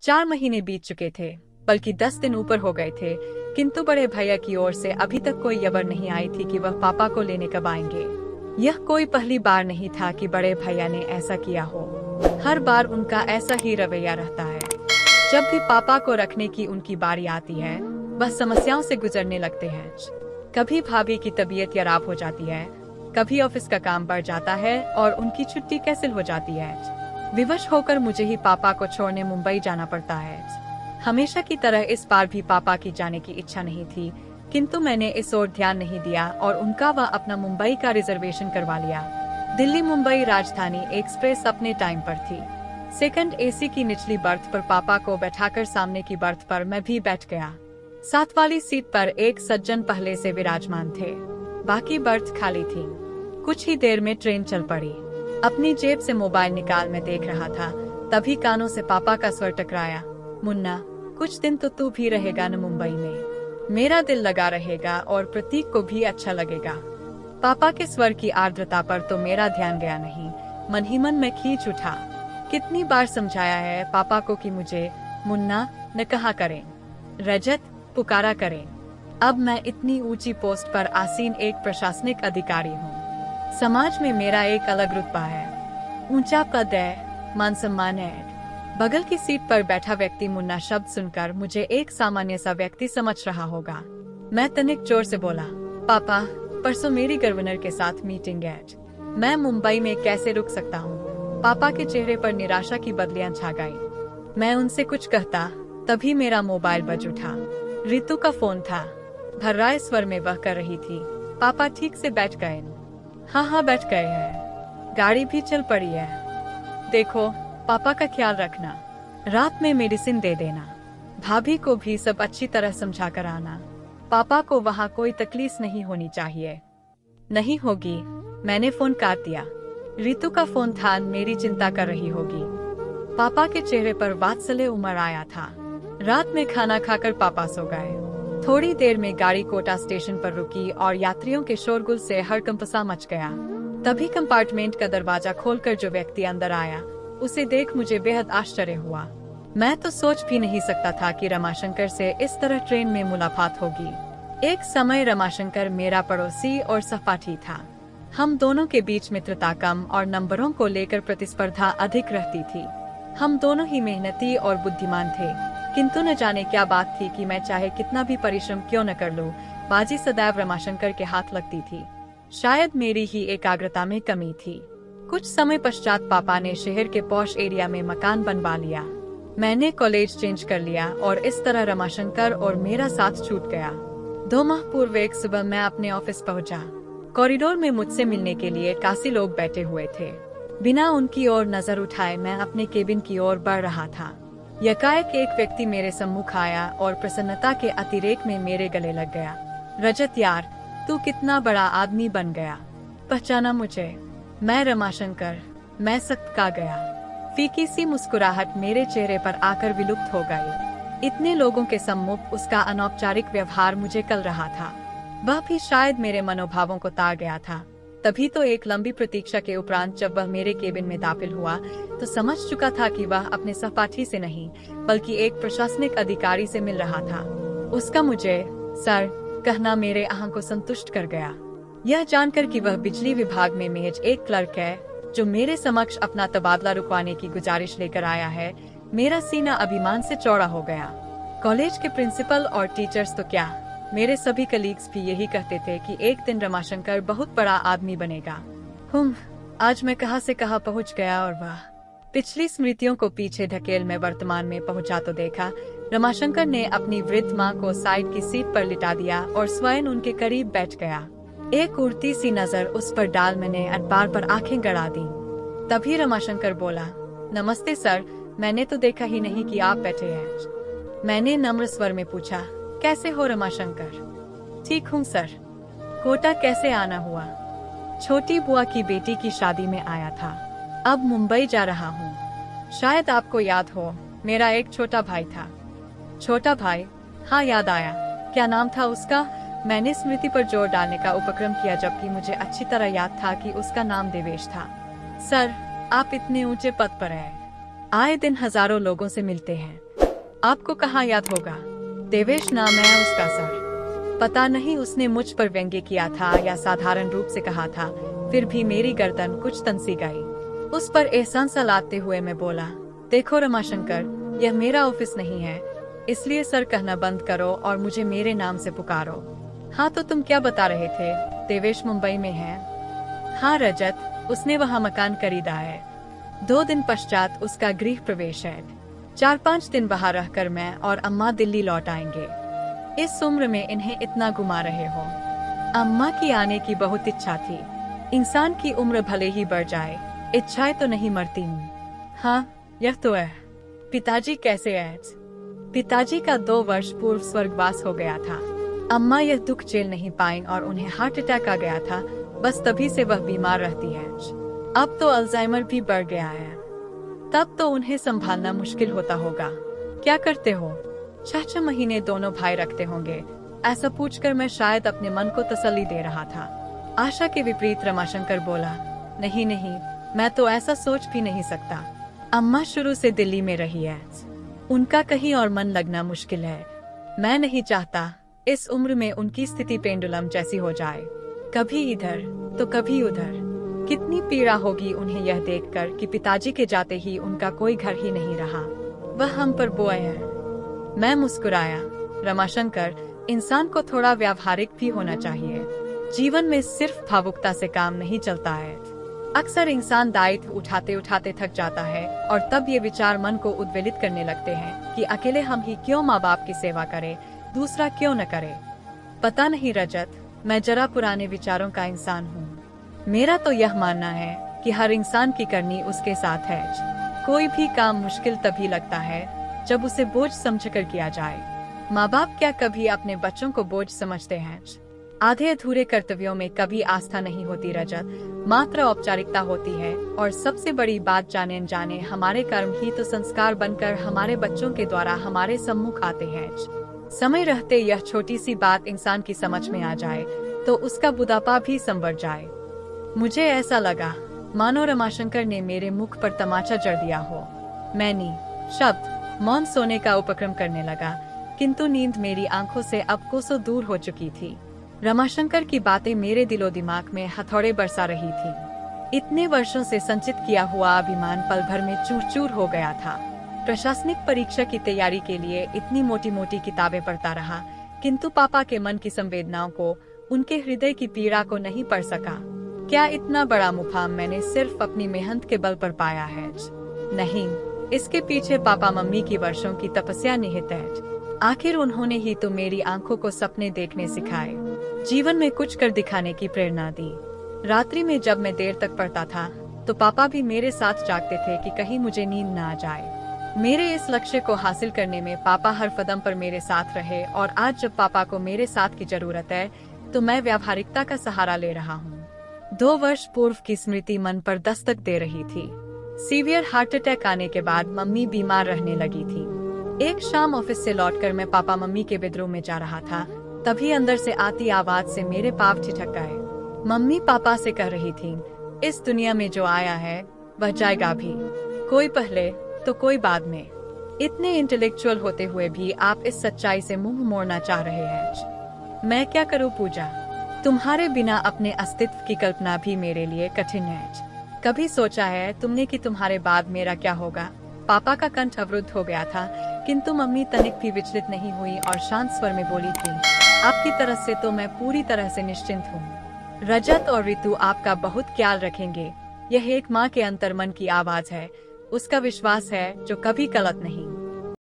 4 महीने बीत चुके थे, बल्कि 10 दिन ऊपर हो गए थे, किंतु बड़े भैया की ओर से अभी तक कोई खबर नहीं आई थी कि वह पापा को लेने कब आएंगे। यह कोई पहली बार नहीं था कि बड़े भैया ने ऐसा किया हो। हर बार उनका ऐसा ही रवैया रहता है। जब भी पापा को रखने की उनकी बारी आती है, वह समस्याओं से गुजरने लगते हैं। कभी भाभी की तबीयत खराब हो जाती है, कभी ऑफिस का काम बढ़ जाता है और उनकी छुट्टी कैंसिल हो जाती है। विवश होकर मुझे ही पापा को छोड़ने मुंबई जाना पड़ता है। हमेशा की तरह इस बार भी पापा की जाने की इच्छा नहीं थी, किंतु मैंने इस ओर ध्यान नहीं दिया और उनका व अपना मुंबई का रिजर्वेशन करवा लिया। दिल्ली मुंबई राजधानी एक्सप्रेस अपने टाइम पर थी। सेकंड एसी की निचली बर्थ पर पापा को बैठाकर सामने की बर्थ पर मैं भी बैठ गया। साथ वाली सीट पर एक सज्जन पहले से विराजमान थे, बाकी बर्थ खाली थी। कुछ ही देर में ट्रेन चल पड़ी। अपनी जेब से मोबाइल निकाल मैं देख रहा था, तभी कानों से पापा का स्वर टकराया, मुन्ना, कुछ दिन तो तू भी रहेगा न मुंबई में। मेरा दिल लगा रहेगा और प्रतीक को भी अच्छा लगेगा। पापा के स्वर की आर्द्रता पर तो मेरा ध्यान गया नहीं, मन ही मन में खींच उठा। कितनी बार समझाया है पापा को कि मुझे मुन्ना न कहा करें, रजत पुकारा करें। अब मैं इतनी ऊंची पोस्ट पर आसीन एक प्रशासनिक अधिकारी हूँ। समाज में मेरा एक अलग रुतबा है, ऊंचा पद है, मान सम्मान है। बगल की सीट पर बैठा व्यक्ति मुन्ना शब्द सुनकर मुझे एक सामान्य सा व्यक्ति समझ रहा होगा। मैं तनिक जोर से बोला, पापा, परसों मेरी गवर्नर के साथ मीटिंग है, मैं मुंबई में कैसे रुक सकता हूँ। पापा के चेहरे पर निराशा की बदलियां छा गई। मैं उनसे कुछ कहता, तभी मेरा मोबाइल बज उठा। रितु का फोन था। भर्राए स्वर में वह कर रही थी, पापा ठीक से बैठ गए? हाँ बैठ गए हैं, गाड़ी भी चल पड़ी है। देखो, पापा का ख्याल रखना, रात में मेडिसिन दे देना, भाभी को भी सब अच्छी तरह समझा कर आना। पापा को वहाँ कोई तकलीफ नहीं होनी चाहिए। नहीं होगी, मैंने फोन काट दिया। रितु का फोन था, मेरी चिंता कर रही होगी। पापा के चेहरे पर वात्सल्य उमड़ आया था। रात में खाना खाकर पापा सो गए। थोड़ी देर में गाड़ी कोटा स्टेशन पर रुकी और यात्रियों के शोरगुल से हड़कंप मच गया। तभी कंपार्टमेंट का दरवाजा खोलकर जो व्यक्ति अंदर आया, उसे देख मुझे बेहद आश्चर्य हुआ। मैं तो सोच भी नहीं सकता था कि रमाशंकर से इस तरह ट्रेन में मुलाकात होगी। एक समय रमाशंकर मेरा पड़ोसी और सहपाठी था। हम दोनों के बीच मित्रता कम और नंबरों को लेकर प्रतिस्पर्धा अधिक रहती थी। हम दोनों ही मेहनती और बुद्धिमान थे, किंतु न जाने क्या बात थी कि मैं चाहे कितना भी परिश्रम क्यों न कर लूं, बाजी सदैव रमाशंकर के हाथ लगती थी। शायद मेरी ही एकाग्रता में कमी थी। कुछ समय पश्चात पापा ने शहर के पॉश एरिया में मकान बनवा लिया। मैंने कॉलेज चेंज कर लिया और इस तरह रमाशंकर और मेरा साथ छूट गया। 2 माह पूर्व एक सुबह मैं अपने ऑफिस पहुंचा। कॉरिडोर में मुझसे मिलने के लिए काफी लोग बैठे हुए थे। बिना उनकी ओर नजर उठाए मैं अपने केबिन की ओर बढ़ रहा था। यकाएक एक व्यक्ति मेरे सम्मुख आया और प्रसन्नता के अतिरेक में मेरे गले लग गया। रजत यार, तू कितना बड़ा आदमी बन गया। पहचाना मुझे? मैं रमाशंकर। मैं सख्त का गया। फीकी सी मुस्कुराहट मेरे चेहरे पर आकर विलुप्त हो गई। इतने लोगों के सम्मुख उसका अनौपचारिक व्यवहार मुझे कल रहा था। वह भी शायद मेरे मनोभावों को ता गया था। तभी तो एक लंबी प्रतीक्षा के उपरांत जब वह मेरे केबिन में दाखिल हुआ, तो समझ चुका था कि वह अपने सहपाठी से नहीं, बल्कि एक प्रशासनिक अधिकारी से मिल रहा था। उसका मुझे सर कहना मेरे आह को संतुष्ट कर गया। यह जानकर कि वह बिजली विभाग में मेज एक क्लर्क है, जो मेरे समक्ष अपना तबादला रुकवाने की गुजारिश लेकर आया है, मेरा सीना अभिमान से चौड़ा हो गया। कॉलेज के प्रिंसिपल और टीचर्स तो क्या, मेरे सभी कलीग्स भी यही कहते थे कि एक दिन रमाशंकर बहुत बड़ा आदमी बनेगा। आज मैं कहां से कहां पहुंच गया और वह पिछली स्मृतियों को पीछे धकेल में वर्तमान में पहुंचा तो देखा, रमाशंकर ने अपनी वृद्ध मां को साइड की सीट पर लिटा दिया और स्वयं उनके करीब बैठ गया। एक उड़ती सी नजर उस पर डाल मैंने अखबार पर आंखें गड़ा दी। तभी रमाशंकर बोला, नमस्ते सर, मैंने तो देखा ही नहीं कि आप बैठे हैं। मैंने नम्र स्वर में पूछा, कैसे हो रमाशंकर? ठीक हूँ सर। कोटा कैसे आना हुआ? छोटी बुआ की बेटी की शादी में आया था, अब मुंबई जा रहा हूँ। शायद आपको याद हो, मेरा एक छोटा भाई था। छोटा भाई? हाँ याद आया। क्या नाम था उसका? मैंने स्मृति पर जोर डालने का उपक्रम किया, जबकि मुझे अच्छी तरह याद था कि उसका नाम देवेश था। सर, आप इतने ऊंचे पद पर हैं, आए दिन हजारों लोगों से मिलते हैं, आपको कहाँ याद होगा? देवेश नाम है उसका सर। पता नहीं उसने मुझ पर व्यंग्य किया था या साधारण रूप से कहा था, फिर भी मेरी गर्दन कुछ तनसी गई। उस पर एहसान सा लाते हुए मैं बोला, देखो रमाशंकर, यह मेरा ऑफिस नहीं है, इसलिए सर कहना बंद करो और मुझे मेरे नाम से पुकारो। हाँ तो तुम क्या बता रहे थे? देवेश मुंबई में है। हाँ रजत, उसने वहाँ मकान खरीदा है। 2 दिन पश्चात उसका गृह प्रवेश है। 4-5 दिन बाहर रहकर मैं और अम्मा दिल्ली लौट आएंगे। इस उम्र में इन्हें इतना घुमा रहे हो। अम्मा की आने की बहुत इच्छा थी। इंसान की उम्र भले ही बढ़ जाए, इच्छाएं तो नहीं मरती। हाँ यह तो है। पिताजी कैसे हैं? पिताजी का 2 वर्ष पूर्व स्वर्गवास हो गया था। अम्मा यह दुख झेल नहीं पाई और उन्हें हार्ट अटैक आ गया था, बस तभी से वह बीमार रहती है। अब तो अल्जाइमर भी बढ़ गया है, तब तो उन्हें संभालना मुश्किल होता होगा। क्या करते हो? 6 महीने दोनों भाई रखते होंगे। ऐसा पूछकर मैं शायद अपने मन को तसल्ली दे रहा था। आशा के विपरीत रमाशंकर बोला, नहीं नहीं, मैं तो ऐसा सोच भी नहीं सकता। अम्मा शुरू से दिल्ली में रही है, उनका कहीं और मन लगना मुश्किल है। मैं नहीं चाहता इस उम्र में उनकी स्थिति पेंडुलम जैसी हो जाए, कभी इधर तो कभी उधर। कितनी पीड़ा होगी उन्हें यह देखकर कि पिताजी के जाते ही उनका कोई घर ही नहीं रहा, वह हम पर बोए है। मैं मुस्कुराया, रमाशंकर, इंसान को थोड़ा व्यावहारिक भी होना चाहिए। जीवन में सिर्फ भावुकता से काम नहीं चलता है। अक्सर इंसान दायित्व उठाते उठाते थक जाता है और तब ये विचार मन को उद्वेलित करने लगते हैं कि अकेले हम ही क्यों माँ बाप की सेवा करें, दूसरा क्यों न करे। पता नहीं रजत, मैं जरा पुराने विचारों का इंसान हूँ। मेरा तो यह मानना है कि हर इंसान की करनी उसके साथ है। कोई भी काम मुश्किल तभी लगता है जब उसे बोझ समझकर किया जाए। माँ बाप क्या कभी अपने बच्चों को बोझ समझते हैं? आधे अधूरे कर्तव्यों में कभी आस्था नहीं होती रजत, मात्र औपचारिकता होती है। और सबसे बड़ी बात, जाने अनजाने हमारे कर्म ही तो संस्कार बनकर हमारे बच्चों के द्वारा हमारे सम्मुख आते हैं। समय रहते यह छोटी सी बात इंसान की समझ में आ जाए तो उसका बुढ़ापा भी संवर जाए। मुझे ऐसा लगा मानो रमाशंकर ने मेरे मुख पर तमाचा जड़ दिया हो। मैंने शब्द मौन सोने का उपक्रम करने लगा, किंतु नींद मेरी आंखों से अब कोसों दूर हो चुकी थी। रमाशंकर की बातें मेरे दिलो दिमाग में हथौड़े बरसा रही थी। इतने वर्षों से संचित किया हुआ अभिमान पल भर में चूर चूर हो गया था। प्रशासनिक परीक्षा की तैयारी के लिए इतनी मोटी मोटी किताबें पढ़ता रहा, किंतु पापा के मन की संवेदनाओं को, उनके हृदय की पीड़ा को नहीं पढ़ सका। क्या इतना बड़ा मुकाम मैंने सिर्फ अपनी मेहनत के बल पर पाया है? नहीं, इसके पीछे पापा मम्मी की वर्षों की तपस्या निहित है। आखिर उन्होंने ही तो मेरी आंखों को सपने देखने सिखाए, जीवन में कुछ कर दिखाने की प्रेरणा दी। रात्रि में जब मैं देर तक पढ़ता था तो पापा भी मेरे साथ जागते थे कि कहीं मुझे नींद न आ जाए। मेरे इस लक्ष्य को हासिल करने में पापा हर कदम पर मेरे साथ रहे और आज जब पापा को मेरे साथ की जरूरत है तो मैं व्यावहारिकता का सहारा ले रहा हूँ। 2 वर्ष पूर्व की स्मृति मन पर दस्तक दे रही थी। सीवियर हार्ट अटैक आने के बाद मम्मी बीमार रहने लगी थी। एक शाम ऑफिस से लौटकर मैं पापा मम्मी के बेडरूम में जा रहा था, तभी अंदर से आती आवाज से मेरे पाँव ठिठक गए। मम्मी पापा से कह रही थी, इस दुनिया में जो आया है वह जाएगा भी, कोई पहले तो कोई बाद में। इतने इंटेलेक्चुअल होते हुए भी आप इस सच्चाई से मुंह मोड़ना चाह रहे हैं। मैं क्या करूं पूजा? तुम्हारे बिना अपने अस्तित्व की कल्पना भी मेरे लिए कठिन है। कभी सोचा है तुमने कि तुम्हारे बाद मेरा क्या होगा? पापा का कंठ अवरुद्ध हो गया था, किंतु मम्मी तनिक भी विचलित नहीं हुई और शांत स्वर में बोली थी, आपकी तरफ से तो मैं पूरी तरह से निश्चिंत हूँ। रजत और ऋतु आपका बहुत ख्याल रखेंगे। यह एक माँ के अंतर्मन की आवाज है, उसका विश्वास है जो कभी गलत नहीं।